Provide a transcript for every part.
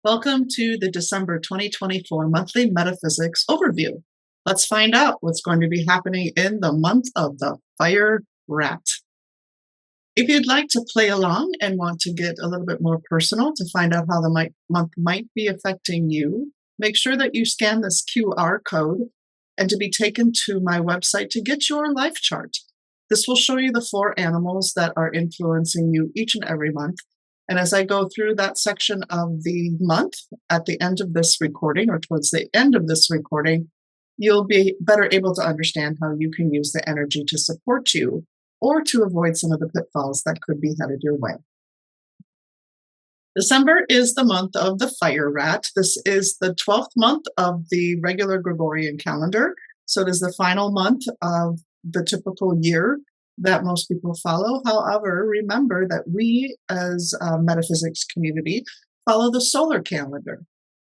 Welcome to the December 2024 monthly Metaphysics overview. Let's find out what's going to be happening in the month of the Fire Rat. If you'd like to play along and want to get a little bit more personal to find out how the month might be affecting you, make sure that you scan this QR code and to be taken to my website to get your life chart. This will show you the 4 animals that are influencing you each and every month. And as I go through that section of the month at the end of this recording, or towards the end of this recording, you'll be better able to understand how you can use the energy to support you or to avoid some of the pitfalls that could be headed your way. December is the month of the Fire Rat. This is the 12th month of the regular Gregorian calendar. So it is the final month of the typical year that most people follow. However, remember that we as a metaphysics community follow the solar calendar.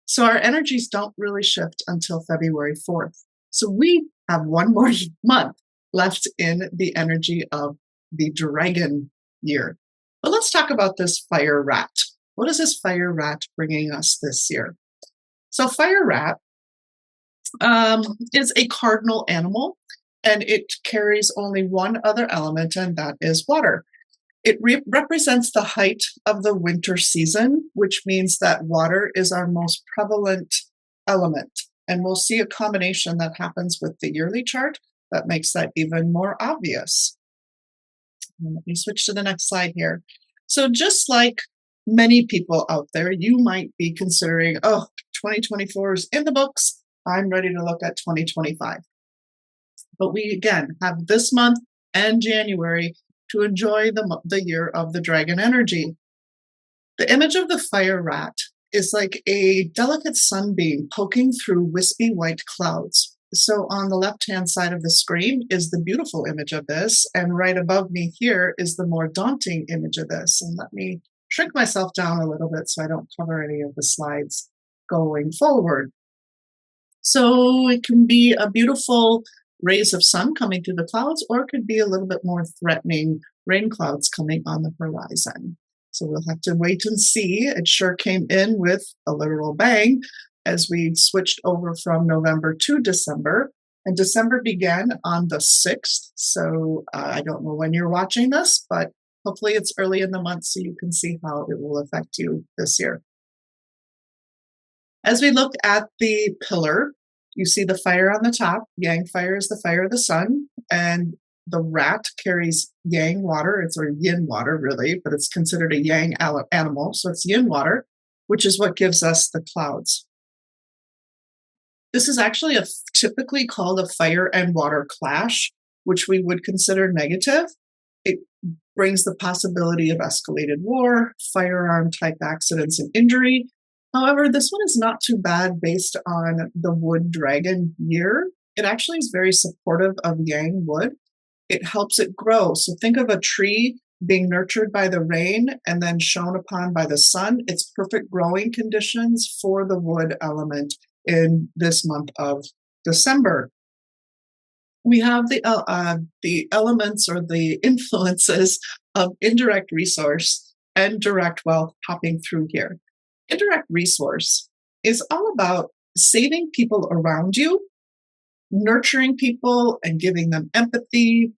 So our energies don't really shift until February 4th. So we have one more month left in the energy of the dragon year. But let's talk about this Fire Rat. What is this Fire Rat bringing us this year? So Fire Rat is a cardinal animal, and it carries only one other element, and that is water. It represents the height of the winter season, which means that water is our most prevalent element. And we'll see a combination that happens with the yearly chart that makes that even more obvious. Let me switch to the next slide here. So just like many people out there, you might be considering, oh, 2024 is in the books. I'm ready to look at 2025. But we, again, have this month and January to enjoy the year of the dragon energy. The image of the Fire Rat is like a delicate sunbeam poking through wispy white clouds. So on the left-hand side of the screen is the beautiful image of this, and right above me here is the more daunting image of this. And let me shrink myself down a little bit so I don't cover any of the slides going forward. So it can be a beautiful rays of sun coming through the clouds, or it could be a little bit more threatening rain clouds coming on the horizon. So we'll have to wait and see. It sure came in with a literal bang as we switched over from November to December. And December began on the 6th. So I don't know when you're watching this, but hopefully it's early in the month so you can see how it will affect you this year. As we look at the pillar, you see the fire on the top. Yang fire is the fire of the sun, and the rat carries yang water. It's or yin water, really, but it's considered a yang animal, so it's yin water, which is what gives us the clouds. This is actually typically called a fire and water clash, which we would consider negative. It brings the possibility of escalated war, firearm-type accidents and injury. However, this one is not too bad based on the wood dragon year. It actually is very supportive of yang wood. It helps it grow. So think of a tree being nurtured by the rain and then shone upon by the sun. It's perfect growing conditions for the wood element in this month of December. We have the elements or the influences of indirect resource and direct wealth popping through here. Indirect resource is all about saving people around you, nurturing people and giving them empathy.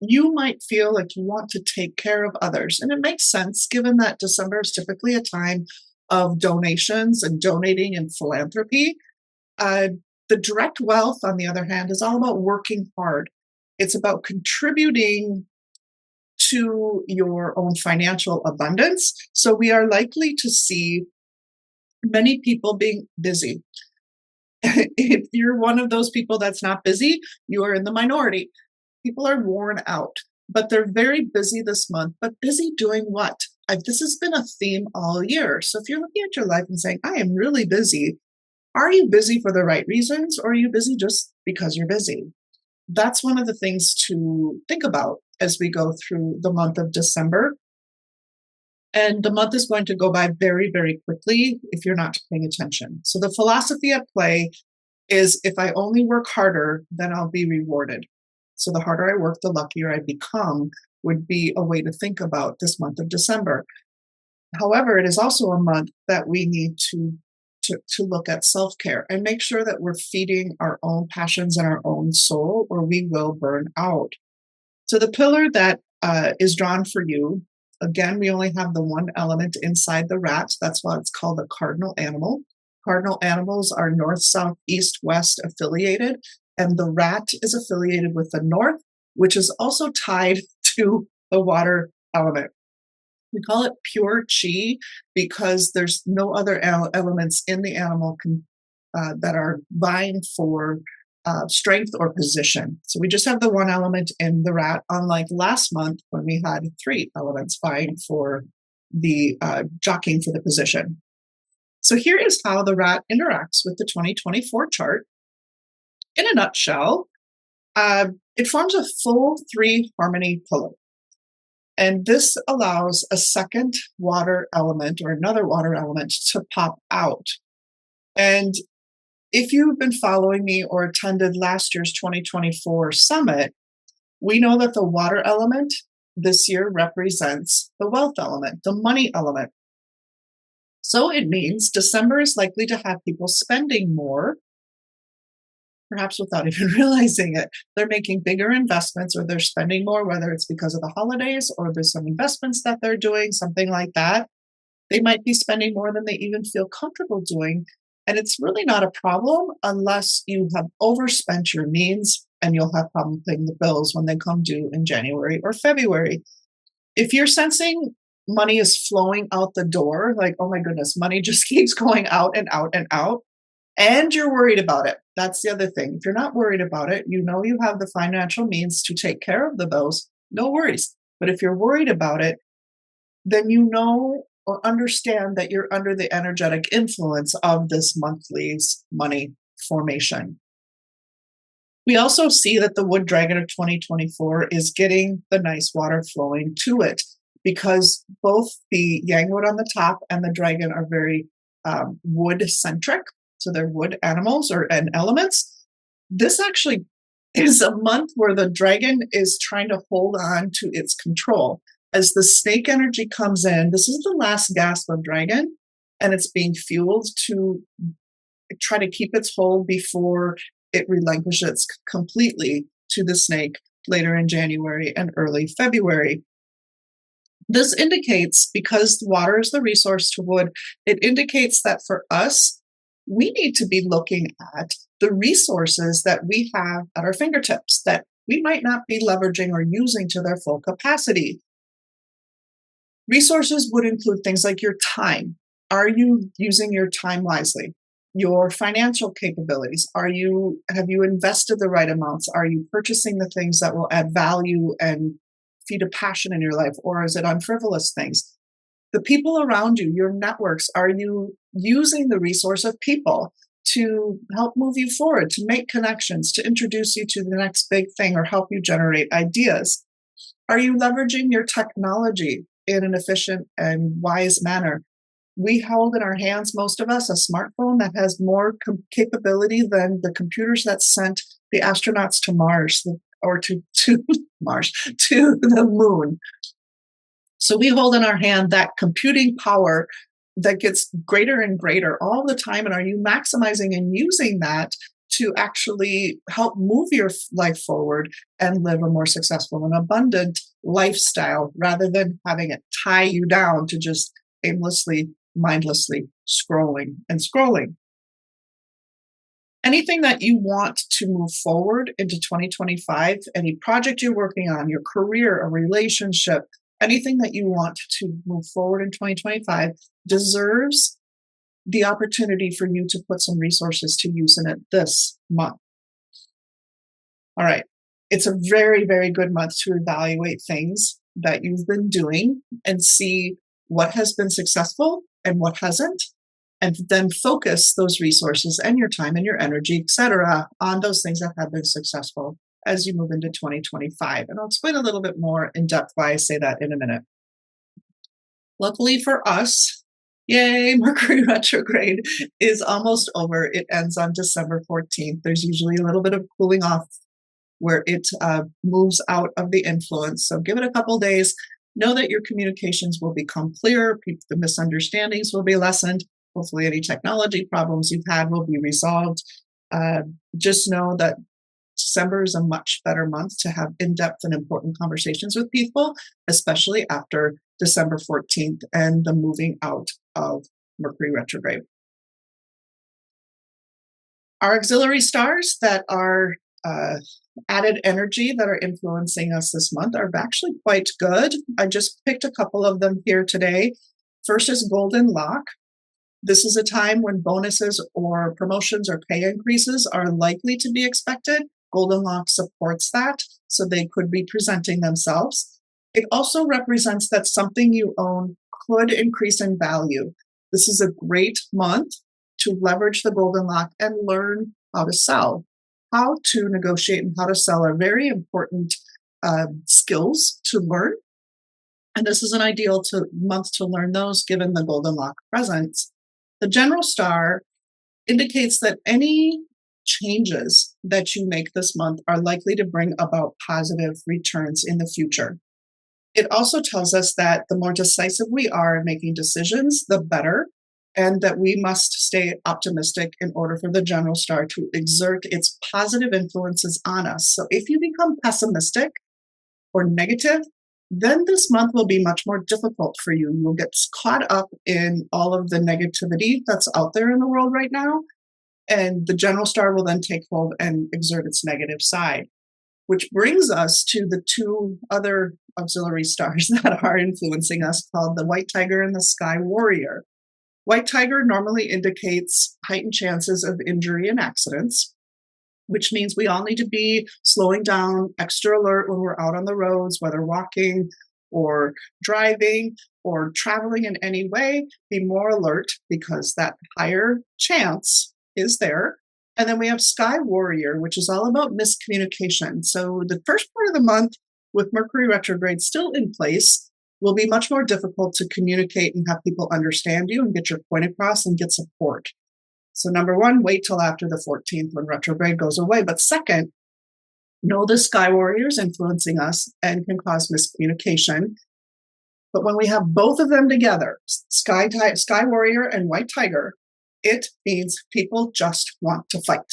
You might feel like you want to take care of others. And it makes sense given that December is typically a time of donations and donating and philanthropy. The direct wealth, on the other hand, is all about working hard. It's about contributing to your own financial abundance. So we are likely to see many people being busy. If you're one of those people that's not busy, you are in the minority. People are worn out, but they're very busy this month. But busy doing what? This has been a theme all year. So if you're looking at your life and saying, I am really busy, are you busy for the right reasons, or are you busy just because you're busy? That's one of the things to think about as we go through the month of December. And the month is going to go by very, very quickly if you're not paying attention. So the philosophy at play is if I only work harder, then I'll be rewarded. So the harder I work, the luckier I become would be a way to think about this month of December. However, it is also a month that we need to look at self-care and make sure that we're feeding our own passions and our own soul, or we will burn out. So the pillar that is drawn for you, again, we only have the one element inside the rat. That's why it's called a cardinal animal. Cardinal animals are north, south, east, west affiliated, and the rat is affiliated with the north, which is also tied to the water element. We call it pure chi because there's no other elements in the animal that are vying for strength or position. So we just have the one element in the rat, unlike last month when we had three elements vying for the jockeying for the position. So here is how the rat interacts with the 2024 chart. In a nutshell, it forms a full three harmony pillar. And this allows a second water element or another water element to pop out. And if you've been following me or attended last year's 2024 summit, we know that the water element this year represents the wealth element, the money element. So it means December is likely to have people spending more, perhaps without even realizing it. They're making bigger investments or they're spending more, whether it's because of the holidays or there's some investments that they're doing, something like that. They might be spending more than they even feel comfortable doing. And it's really not a problem unless you have overspent your means and you'll have problem paying the bills when they come due in January or February. If you're sensing money is flowing out the door, like, oh my goodness, money just keeps going out and out and out, and you're worried about it. That's the other thing. If you're not worried about it, you know you have the financial means to take care of the bills, no worries. But if you're worried about it, then you know or understand that you're under the energetic influence of this monthly's money formation. We also see that the wood dragon of 2024 is getting the nice water flowing to it because both the yang wood on the top and the dragon are very wood centric. So they're wood animals and elements. This actually is a month where the dragon is trying to hold on to its control. As the snake energy comes in, this is the last gasp of dragon, and it's being fueled to try to keep its hold before it relinquishes completely to the snake later in January and early February. This indicates, because water is the resource to wood, it indicates that for us, we need to be looking at the resources that we have at our fingertips that we might not be leveraging or using to their full capacity. Resources would include things like your time. Are you using your time wisely? Your financial capabilities. Have you invested the right amounts? Are you purchasing the things that will add value and feed a passion in your life? Or is it on frivolous things? The people around you, your networks, are you using the resource of people to help move you forward, to make connections, to introduce you to the next big thing or help you generate ideas? Are you leveraging your technology in an efficient and wise manner? We hold in our hands, most of us, a smartphone that has more capability than the computers that sent the astronauts to Mars or to Mars, to the moon. So we hold in our hand that computing power that gets greater and greater all the time. And are you maximizing and using that to actually help move your life forward and live a more successful and abundant lifestyle rather than having it tie you down to just aimlessly, mindlessly scrolling and scrolling? Anything that you want to move forward into 2025, any project you're working on, your career, a relationship, anything that you want to move forward in 2025 deserves the opportunity for you to put some resources to use in it this month. All right. It's a very, very good month to evaluate things that you've been doing and see what has been successful and what hasn't, and then focus those resources and your time and your energy, etc., on those things that have been successful as you move into 2025. And I'll explain a little bit more in depth why I say that in a minute. Luckily for us, yay, Mercury retrograde is almost over. It ends on December 14th. There's usually a little bit of cooling off where it moves out of the influence. So give it a couple days. Know that your communications will become clearer, the misunderstandings will be lessened. Hopefully, any technology problems you've had will be resolved. Just know that December is a much better month to have in-depth and important conversations with people, especially after December 14th and the moving out of Mercury retrograde. Our auxiliary stars that are added energy that are influencing us this month are actually quite good. I just picked a couple of them here today. First is Golden Lock. This is a time when bonuses or promotions or pay increases are likely to be expected. Golden Lock supports that, so they could be presenting themselves. It also represents that something you own could increase in value. This is a great month to leverage the Golden Lock and learn how to sell. How to negotiate and how to sell are very important skills to learn. And this is an ideal month to learn those given the Golden Lock presence. The general star indicates that any changes that you make this month are likely to bring about positive returns in the future. It also tells us that the more decisive we are in making decisions, the better, and that we must stay optimistic in order for the general star to exert its positive influences on us. So if you become pessimistic or negative, then this month will be much more difficult for you. You'll get caught up in all of the negativity that's out there in the world right now, and the general star will then take hold and exert its negative side, which brings us to the two other auxiliary stars that are influencing us, called the White Tiger and the Sky Warrior. White Tiger normally indicates heightened chances of injury and accidents, which means we all need to be slowing down, extra alert when we're out on the roads, whether walking or driving or traveling in any way. Be more alert because that higher chance is there. And then we have Sky Warrior, which is all about miscommunication. So the first part of the month with Mercury retrograde still in place will be much more difficult to communicate and have people understand you and get your point across and get support. So number one, wait till after the 14th when retrograde goes away. But second, know the Sky Warrior is influencing us and can cause miscommunication. But when we have both of them together, Sky Warrior and White Tiger, it means people just want to fight.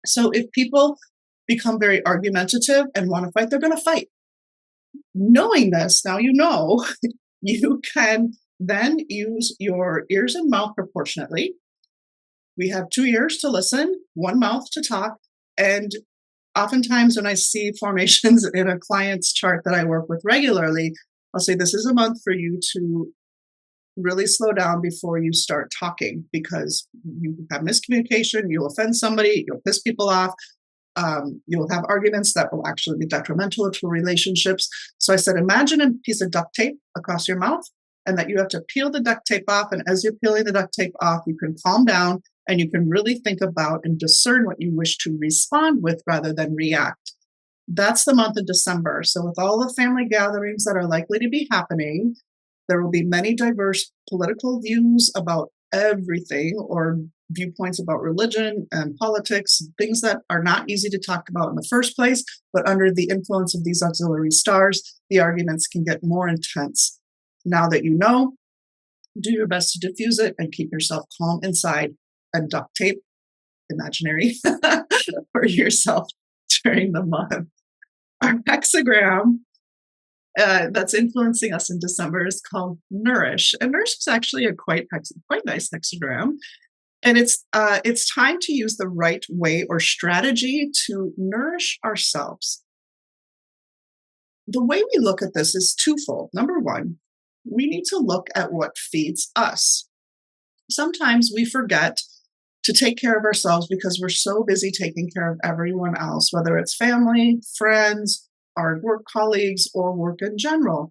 So if people become very argumentative and want to fight, they're going to fight. Knowing this, now you know, you can then use your ears and mouth proportionately. We have 2 ears to listen, 1 mouth to talk. And oftentimes when I see formations in a client's chart that I work with regularly, I'll say, this is a month for you to really slow down before you start talking, because you have miscommunication, you'll offend somebody, you'll piss people off. You'll have arguments that will actually be detrimental to relationships. So I said, imagine a piece of duct tape across your mouth and that you have to peel the duct tape off. And as you're peeling the duct tape off, you can calm down and you can really think about and discern what you wish to respond with rather than react. That's the month of December. So with all the family gatherings that are likely to be happening, there will be many diverse political views about everything, or viewpoints about religion and politics, things that are not easy to talk about in the first place, but under the influence of these auxiliary stars, the arguments can get more intense. Now that you know, do your best to diffuse it and keep yourself calm inside, and duct tape, imaginary, for yourself during the month. Our hexagram that's influencing us in December is called Nourish. And Nourish is actually a quite nice hexagram. And it's time to use the right way or strategy to nourish ourselves. The way we look at this is twofold. Number one, we need to look at what feeds us. Sometimes we forget to take care of ourselves because we're so busy taking care of everyone else, whether it's family, friends, our work colleagues, or work in general.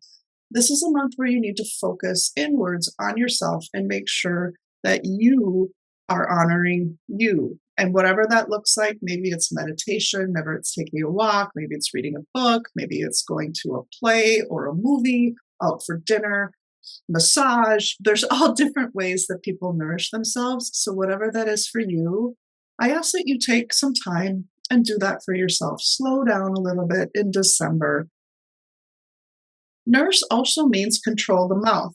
This is a month where you need to focus inwards on yourself and make sure that you are honoring you. And whatever that looks like, maybe it's meditation, maybe it's taking a walk, maybe it's reading a book, maybe it's going to a play or a movie, out for dinner, massage. There's all different ways that people nourish themselves. So whatever that is for you, I ask that you take some time and do that for yourself. Slow down a little bit in December. Nourish also means control the mouth.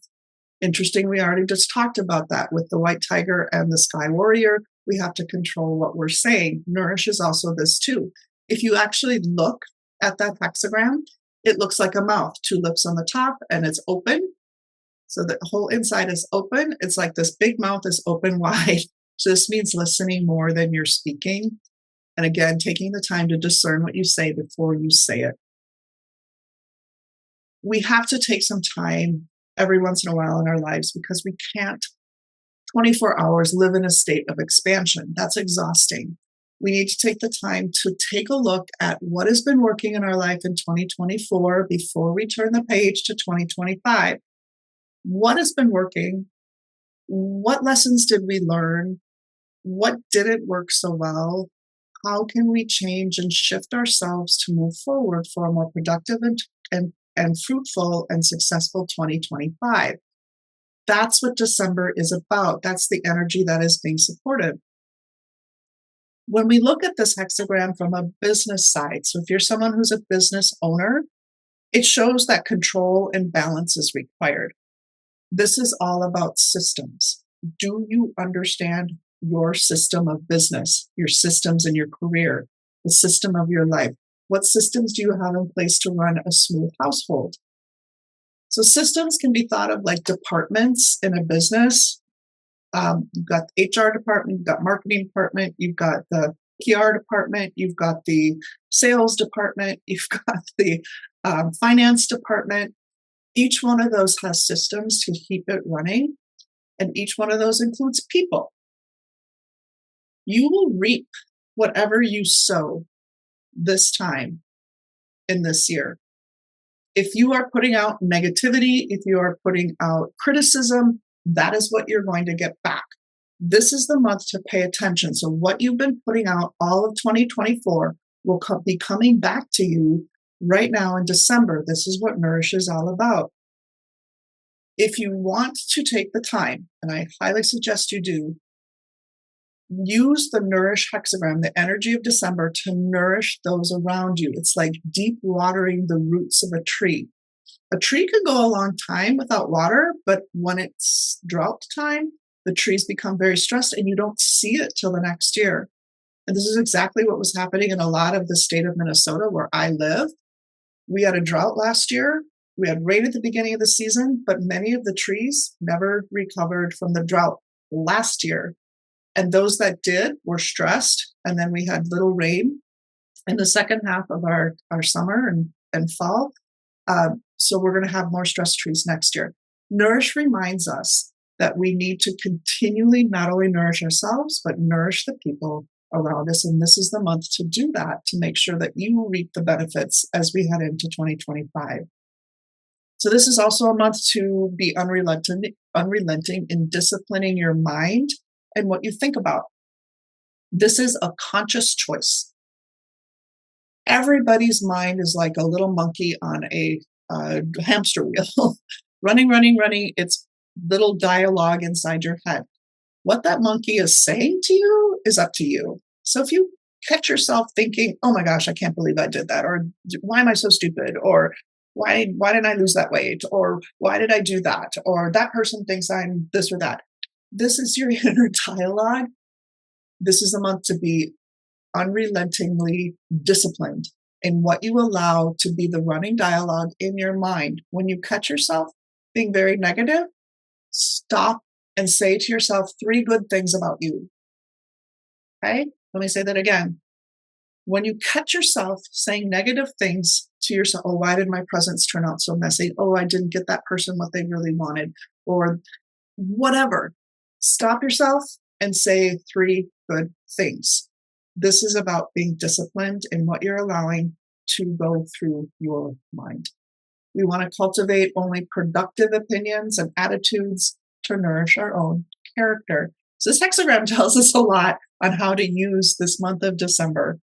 Interesting, we already just talked about that with the white tiger and the sky warrior. We have to control what we're saying. Nourish is also this too. If you actually look at that hexagram, it looks like a mouth, 2 lips on the top, and it's open. So the whole inside is open. It's like this big mouth is open wide. So this means listening more than you're speaking. And again, taking the time to discern what you say before you say it. We have to take some time every once in a while in our lives because we can't 24 hours live in a state of expansion. That's exhausting. We need to take the time to take a look at what has been working in our life in 2024 before we turn the page to 2025. What has been working? What lessons did we learn? What didn't work so well? How can we change and shift ourselves to move forward for a more productive and fruitful and successful 2025? That's what December is about. That's the energy that is being supported. When we look at this hexagram from a business side, so if you're someone who's a business owner, it shows that control and balance is required. This is all about systems. Do you understand your system of business, your systems in your career, the system of your life? What systems do you have in place to run a smooth household? So systems can be thought of like departments in a business. You've got the HR department, you've got marketing department, you've got the PR department, you've got the sales department, you've got the finance department. Each one of those has systems to keep it running, and each one of those includes people. You will reap whatever you sow this time in this year. If you are putting out negativity, if you are putting out criticism, that is what you're going to get back. This is the month to pay attention. So what you've been putting out all of 2024 will be coming back to you right now in December. This is what Nourish is all about. If you want to take the time, and I highly suggest you do, use the Nourish hexagram, the energy of December, to nourish those around you. It's like deep watering the roots of a tree. A tree can go a long time without water, but when it's drought time, the trees become very stressed and you don't see it till the next year. And this is exactly what was happening in a lot of the state of Minnesota where I live. We had a drought last year. We had rain at the beginning of the season, but many of the trees never recovered from the drought last year. And those that did were stressed. And then we had little rain in the second half of our summer and fall. So we're going to have more stressed trees next year. Nourish reminds us that we need to continually not only nourish ourselves, but nourish the people around us. And this is the month to do that, to make sure that you will reap the benefits as we head into 2025. So this is also a month to be unrelenting in disciplining your mind and what you think about. This is a conscious choice. Everybody's mind is like a little monkey on a hamster wheel, running. It's little dialogue inside your head. What that monkey is saying to you is up to you. So if you catch yourself thinking, oh my gosh, I can't believe I did that, or why am I so stupid, or why didn't I lose that weight, or why did I do that, or that person thinks I'm this or that. This is your inner dialogue. This is a month to be unrelentingly disciplined in what you allow to be the running dialogue in your mind. When you catch yourself being very negative, stop and say to yourself 3 good things about you. Okay? Let me say that again. When you catch yourself saying negative things to yourself, oh, why did my presents turn out so messy? Oh, I didn't get that person what they really wanted, or whatever. Stop yourself and say 3 good things. This is about being disciplined in what you're allowing to go through your mind. We want to cultivate only productive opinions and attitudes to nourish our own character. So this hexagram tells us a lot on how to use this month of December.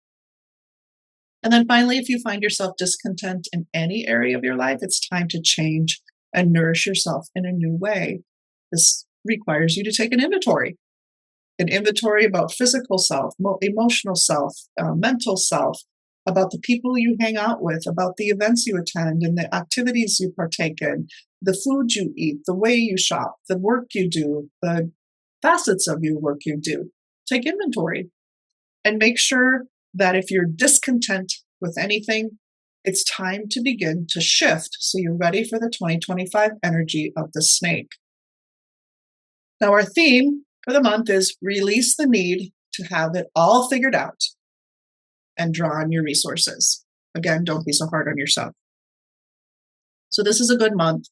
And then finally, if you find yourself discontent in any area of your life, it's time to change and nourish yourself in a new way. This requires you to take an inventory about physical self, emotional self, mental self, about the people you hang out with, about the events you attend and the activities you partake in, the food you eat, the way you shop, the work you do, the facets of your work you do. Take inventory and make sure that if you're discontent with anything, it's time to begin to shift so you're ready for the 2025 energy of the snake. Now, our theme for the month is release the need to have it all figured out and draw on your resources. Again, don't be so hard on yourself. So this is a good month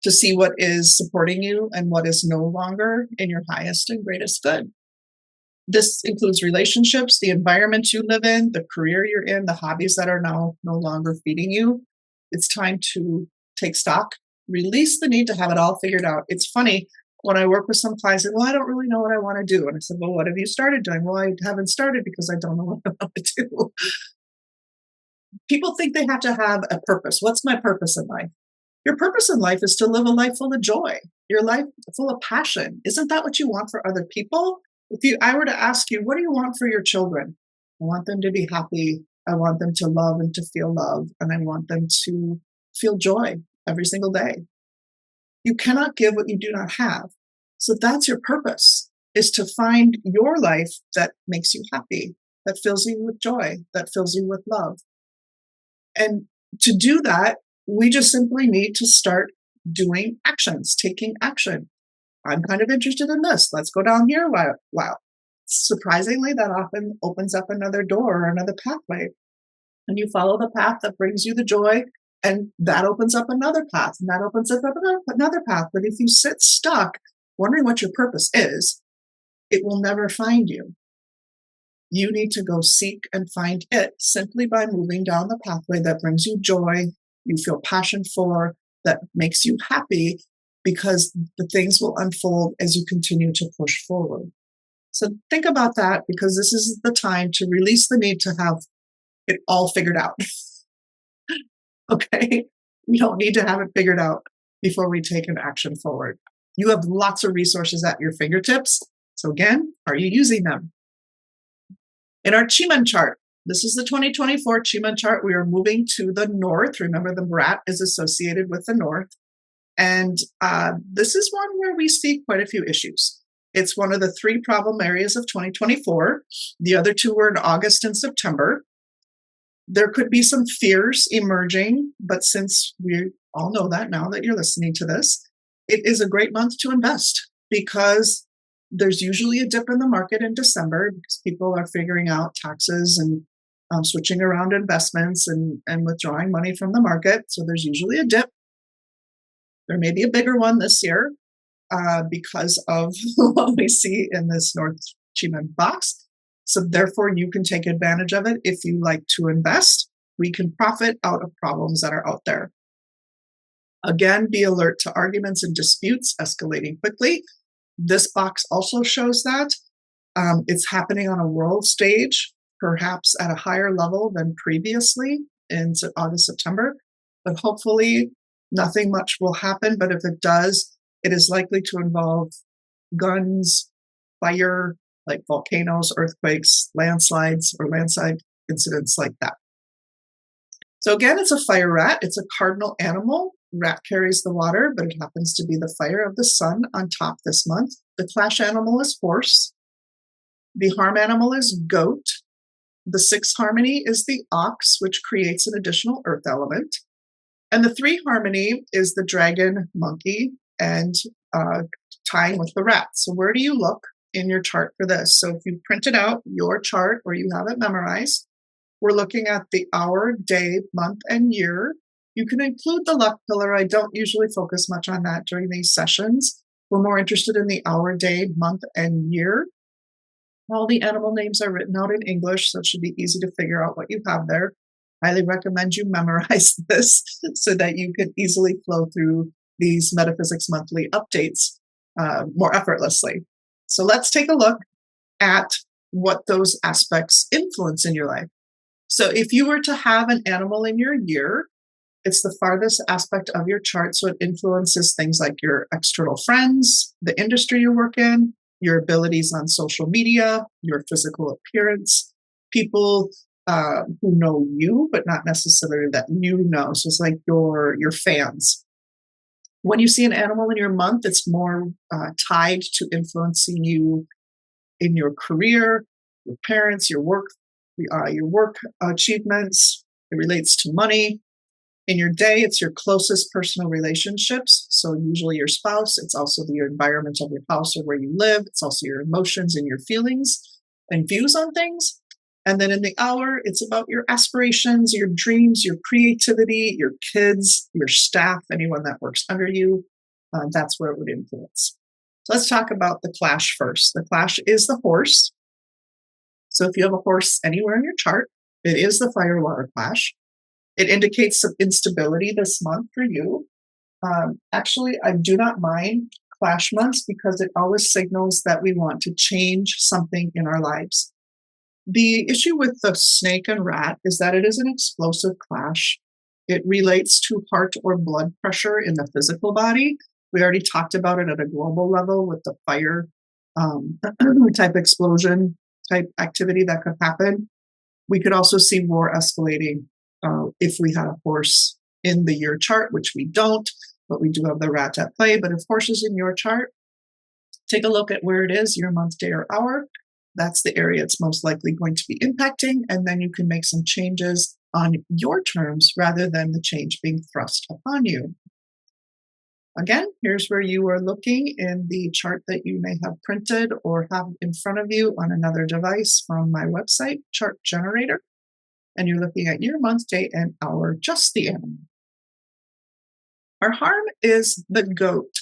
to see what is supporting you and what is no longer in your highest and greatest good. This includes relationships, the environment you live in, the career you're in, the hobbies that are now no longer feeding you. It's time to take stock, release the need to have it all figured out. It's funny, when I work with some clients, well, I don't really know what I want to do. And I said, well, what have you started doing? Well, I haven't started because I don't know what I want to do. People think they have to have a purpose. What's my purpose in life? Your purpose in life is to live a life full of joy, your life full of passion. Isn't that what you want for other people? If I were to ask you, what do you want for your children? I want them to be happy. I want them to love and to feel love. And I want them to feel joy every single day. You cannot give what you do not have. So that's your purpose, is to find your life that makes you happy, that fills you with joy, that fills you with love. And to do that, we just simply need to start doing actions, taking action. I'm kind of interested in this. Let's go down here. Wow. Surprisingly, that often opens up another door or another pathway. And you follow the path that brings you the joy, and that opens up another path, and that opens up another path. But if you sit stuck wondering what your purpose is, it will never find you. You need to go seek and find it simply by moving down the pathway that brings you joy, you feel passion for, that makes you happy, because the things will unfold as you continue to push forward. So think about that, because this is the time to release the need to have it all figured out. Okay? We don't need to have it figured out before we take an action forward. You have lots of resources at your fingertips. So again, are you using them? In our Chiman chart, this is the 2024 Chiman chart. We are moving to the north. Remember, the rat is associated with the north. And this is one where we see quite a few issues. It's one of the 3 problem areas of 2024. The other 2 were in August and September. There could be some fears emerging, but since we all know that now that you're listening to this, it is a great month to invest, because there's usually a dip in the market in December because people are figuring out taxes and switching around investments and withdrawing money from the market. So there's usually a dip. There may be a bigger one this year because of what we see in this North Chiman box. So therefore, you can take advantage of it if you like to invest. We can profit out of problems that are out there. Again, be alert to arguments and disputes escalating quickly. This box also shows that it's happening on a world stage, perhaps at a higher level than previously in August, September. But hopefully, nothing much will happen. But if it does, it is likely to involve guns, fire, like volcanoes, earthquakes, landslides, or landslide incidents like that. So again, it's a fire rat. It's a cardinal animal. Rat carries the water, but it happens to be the fire of the sun on top this month. The clash animal is horse. The harm animal is goat. The 6th harmony is the ox, which creates an additional earth element. And the 3 harmony is the dragon, monkey, and tying with the rat. So where do you look in your chart for this? So if you printed out your chart or you have it memorized, we're looking at the hour, day, month, and year. You can include the luck pillar. I don't usually focus much on that during these sessions. We're more interested in the hour, day, month, and year. All the animal names are written out in English, so it should be easy to figure out what you have there. Highly recommend you memorize this so that you can easily flow through these Metaphysics monthly updates more effortlessly. So let's take a look at what those aspects influence in your life. So if you were to have an animal in your year, it's the farthest aspect of your chart, so it influences things like your external friends, the industry you work in, your abilities on social media, your physical appearance. People who know you, but not necessarily that you know. So it's like your fans. When you see an animal in your month, it's more tied to influencing you in your career, your parents, your work achievements. It relates to money. In your day, it's your closest personal relationships. So usually your spouse. It's also the environment of your house or where you live. It's also your emotions and your feelings and views on things. And then in the hour, it's about your aspirations, your dreams, your creativity, your kids, your staff, anyone that works under you. That's where it would influence. So let's talk about the clash first. The clash is the horse. So if you have a horse anywhere in your chart, it is the fire-water clash. It indicates some instability this month for you. Actually, I do not mind clash months because it always signals that we want to change something in our lives. The issue with the snake and rat is that it is an explosive clash. It relates to heart or blood pressure in the physical body. We already talked about it at a global level with the fire type explosion type activity that could happen. We could also see war escalating if we had a horse in the year chart, which we don't, but we do have the rat at play. But if horse is in your chart, take a look at where it is, your month, day, or hour. That's the area it's most likely going to be impacting, and then you can make some changes on your terms rather than the change being thrust upon you. Again, here's where you are looking in the chart that you may have printed or have in front of you on another device from my website, Chart Generator, and you're looking at your month, day, and hour, just the animal. Our harm is the goat.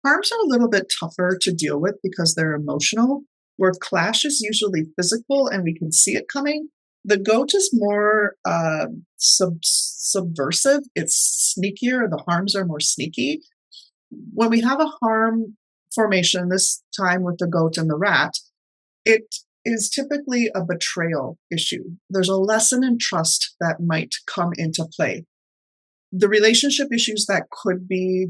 Harms are a little bit tougher to deal with because they're emotional, where clash is usually physical and we can see it coming. The goat is more subversive. It's sneakier. The harms are more sneaky. When we have a harm formation, this time with the goat and the rat, it is typically a betrayal issue. There's a lesson in trust that might come into play. The relationship issues that could be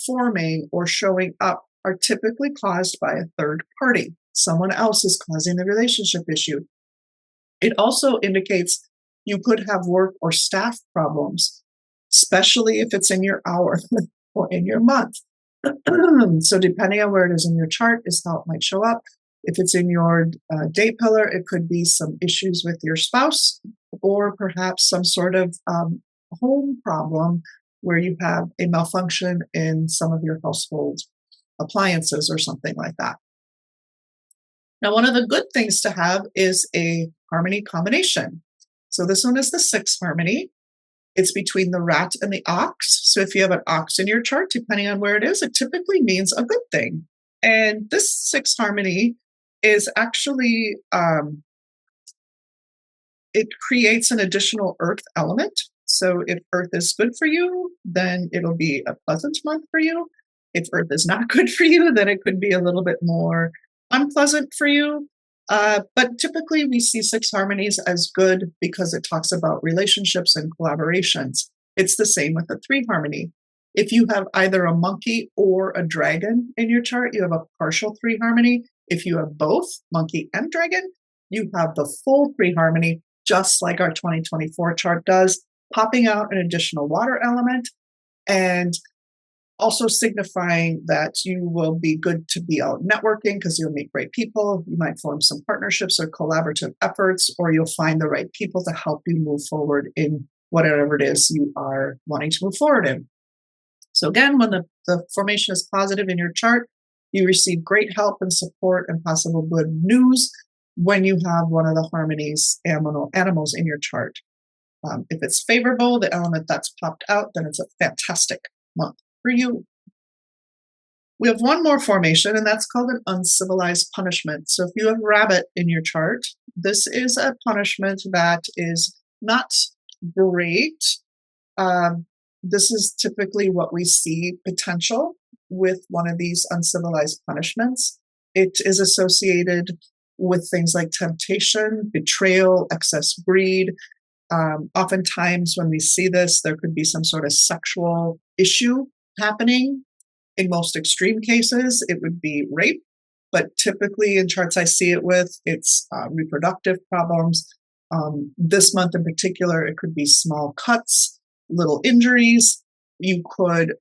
forming or showing up are typically caused by a third party. Someone else is causing the relationship issue. It also indicates you could have work or staff problems, especially if it's in your hour or in your month. So depending on where it is in your chart is how it might show up. If it's in your day pillar, it could be some issues with your spouse or perhaps some sort of home problem where you have a malfunction in some of your household appliances or something like that. Now, one of the good things to have is a harmony combination. So this one is the 6th harmony. It's between the rat and the ox. So if you have an ox in your chart, depending on where it is, it typically means a good thing. And this 6th harmony is actually, it creates an additional earth element. So if earth is good for you, then it'll be a pleasant month for you. If earth is not good for you, then it could be a little bit more unpleasant for you. But typically we see 6 harmonies as good because it talks about relationships and collaborations. It's the same with the 3 harmony. If you have either a monkey or a dragon in your chart, you have a partial 3 harmony. If you have both, monkey and dragon, you have the full 3 harmony, just like our 2024 chart does, popping out an additional water element and also signifying that you will be good to be out networking because you'll meet great people. You might form some partnerships or collaborative efforts, or you'll find the right people to help you move forward in whatever it is you are wanting to move forward in. So again, when the formation is positive in your chart, you receive great help and support and possible good news when you have one of the harmonies animals in your chart. If it's favorable, the element that's popped out, then it's a fantastic month for you. We have one more formation, and that's called an uncivilized punishment. So if you have rabbit in your chart, this is a punishment that is not great. This is typically what we see potential with one of these uncivilized punishments. It is associated with things like temptation, betrayal, excess greed. Oftentimes when we see this, there could be some sort of sexual issue happening. In most extreme cases, it would be rape, but typically in charts I see it with, it's reproductive problems, This month in particular, it could be small cuts, little injuries. You could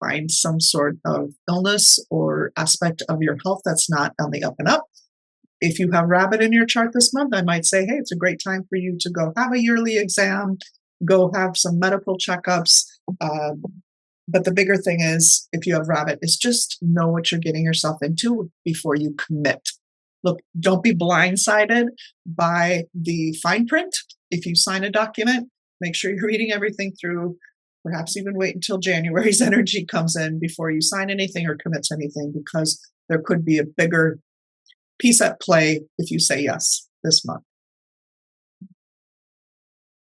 find some sort of illness or aspect of your health that's not on the up and up. If you have rabbit in your chart this month, I might say, hey, it's a great time for you to go have a yearly exam, go have some medical checkups. But the bigger thing is, if you have rabbit, is just know what you're getting yourself into before you commit. Look, don't be blindsided by the fine print. If you sign a document, make sure you're reading everything through. Perhaps even wait until January's energy comes in before you sign anything or commit to anything, because there could be a bigger piece at play if you say yes this month.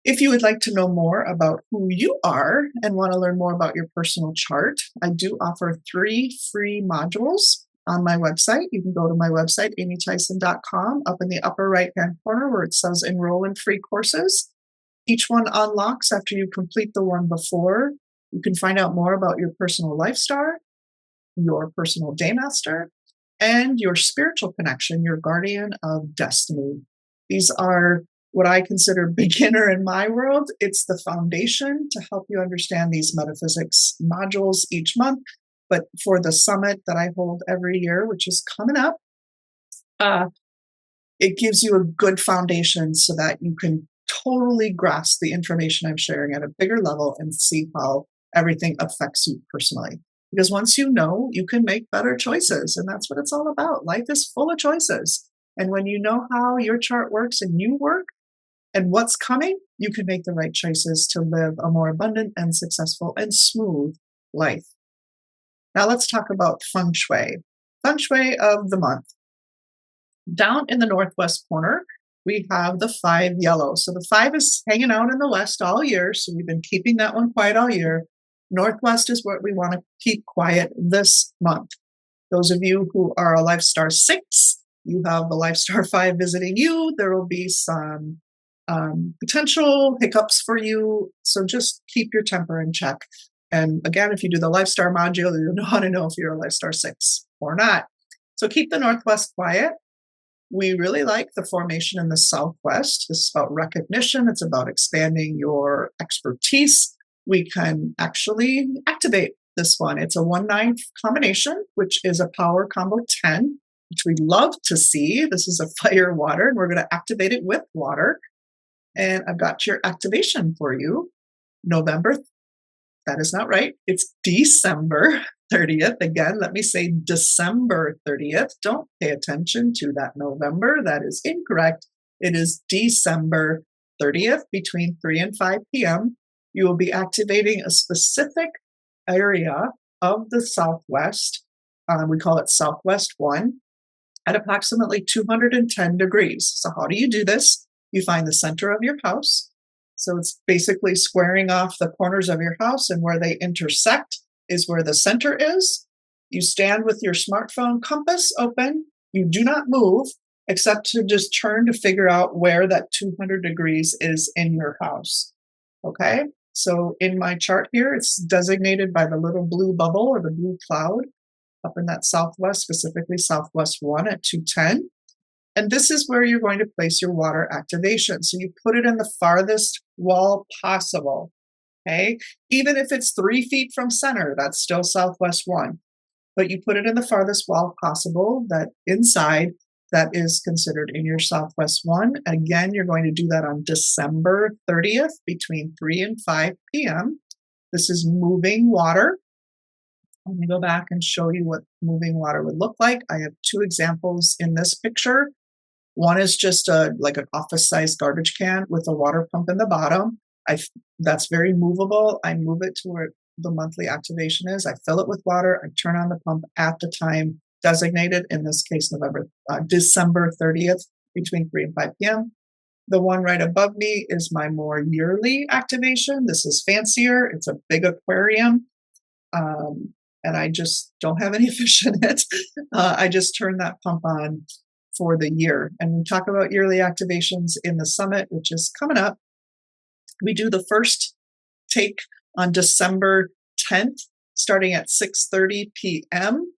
If you would like to know more about who you are and want to learn more about your personal chart, I do offer 3 free modules on my website. You can go to my website, amytheisen.com, up in the upper right-hand corner where it says enroll in free courses. Each one unlocks after you complete the one before. You can find out more about your personal life star, your personal daymaster, and your spiritual connection, your guardian of destiny. These are what I consider beginner in my world. It's the foundation to help you understand these metaphysics modules each month. But for the summit that I hold every year, which is coming up, it gives you a good foundation so that you can totally grasp the information I'm sharing at a bigger level and see how everything affects you personally. Because once you know, you can make better choices. And that's what it's all about. Life is full of choices. And when you know how your chart works and you work and what's coming, you can make the right choices to live a more abundant and successful and smooth life. Now let's talk about feng shui. Feng shui of the month. Down in the northwest corner, we have the 5 yellow. So the 5 is hanging out in the west all year. So we've been keeping that one quiet all year. Northwest is what we want to keep quiet this month. Those of you who are a Life Star 6, you have the Life Star 5 visiting you. There will be some potential hiccups for you. So just keep your temper in check. And again, if you do the Life Star module, you'll know how to know if you're a Life Star 6 or not. So keep the Northwest quiet. We really like the formation in the Southwest. This is about recognition. It's about expanding your expertise. We can actually activate this one. It's a 1-9 combination, which is a power combo 10, which we love to see. This is a fire water, and we're going to activate it with water. And I've got your activation for you. November, that is not right. It's December 30th. Again, let me say December 30th. Don't pay attention to that November. That is incorrect. It is December 30th between 3 and 5 p.m. You will be activating a specific area of the Southwest. We call it Southwest 1 at approximately 210 degrees. So how do you do this? You find the center of your house. So it's basically squaring off the corners of your house, and where they intersect is where the center is. You stand with your smartphone compass open. You do not move except to just turn to figure out where that 200 degrees is in your house. Okay? So in my chart here, it's designated by the little blue bubble or the blue cloud up in that Southwest, specifically Southwest 1 at 210. And this is where you're going to place your water activation. So you put it in the farthest wall possible, okay? Even if it's 3 feet from center, that's still Southwest 1. But you put it in the farthest wall possible, that inside, that is considered in your Southwest 1. Again, you're going to do that on December 30th between 3 and 5 p.m. This is moving water. Let me go back and show you what moving water would look like. I have 2 examples in this picture. One is just like an office-sized garbage can with a water pump in the bottom. That's very movable. I move it to where the monthly activation is. I fill it with water. I turn on the pump at the time designated, in this case, December 30th between 3 and 5 p.m. The one right above me is my more yearly activation. This is fancier. It's a big aquarium. And I just don't have any fish in it. I just turn that pump on for the year. And we talk about yearly activations in the summit, which is coming up. We do the first take on December 10th, starting at 6:30 p.m.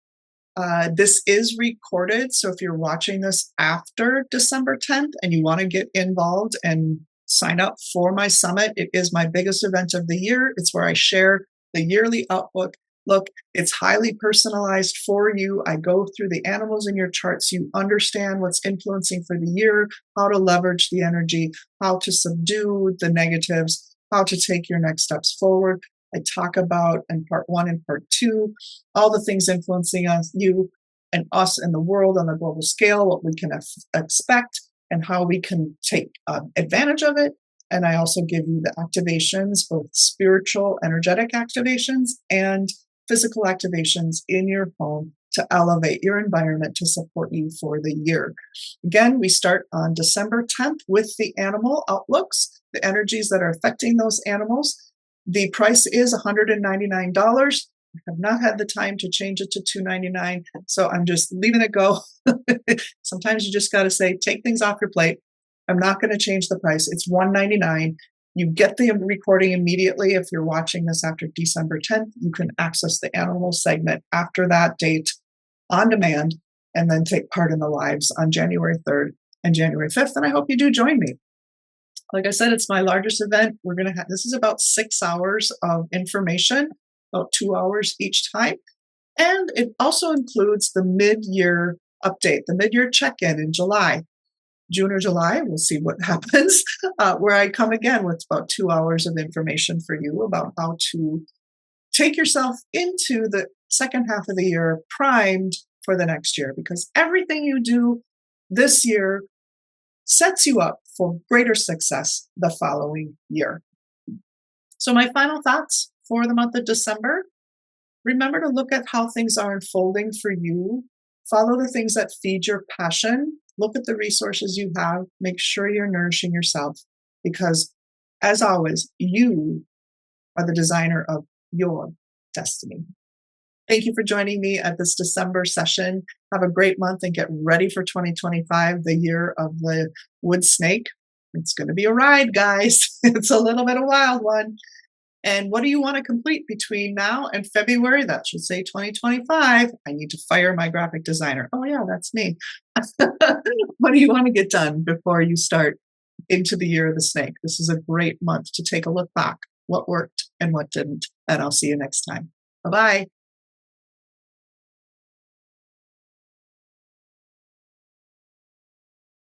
This is recorded, so if you're watching this after December 10th and you want to get involved and sign up for my summit, it is my biggest event of the year. It's where I share the yearly outlook. Look, it's highly personalized for you. I go through the animals in your chart so you understand what's influencing for the year, how to leverage the energy, how to subdue the negatives, how to take your next steps forward. I talk about in part 1 and part 2, all the things influencing us, you and us and the world on a global scale, what we can expect and how we can take advantage of it. And I also give you the activations, both spiritual, energetic activations and physical activations in your home to elevate your environment to support you for the year. Again, we start on December 10th with the animal outlooks, the energies that are affecting those animals. The price is $199. I have not had the time to change it to $299, so I'm just leaving it go. Sometimes you just got to say, take things off your plate. I'm not going to change the price. It's $199. You get the recording immediately. If you're watching this after December 10th, you can access the animal segment after that date on demand and then take part in the lives on January 3rd and January 5th. And I hope you do join me. Like I said, it's my largest event. We're going to have, this is about 6 hours of information, about 2 hours each time. And it also includes the mid-year update, the mid-year check-in in July. June or July, we'll see what happens, where I come again with about 2 hours of information for you about how to take yourself into the second half of the year primed for the next year, because everything you do this year sets you up for greater success the following year. So my final thoughts for the month of December, remember to look at how things are unfolding for you. Follow the things that feed your passion. Look at the resources you have. Make sure you're nourishing yourself because, as always, you are the designer of your destiny. Thank you for joining me at this December session. Have a great month and get ready for 2025, the year of the wood snake. It's going to be a ride, guys. It's a little bit of a wild one. And what do you want to complete between now and February? That should say 2025. I need to fire my graphic designer. Oh, yeah, that's me. What do you want to get done before you start into the year of the snake? This is a great month to take a look back, what worked and what didn't. And I'll see you next time. Bye-bye.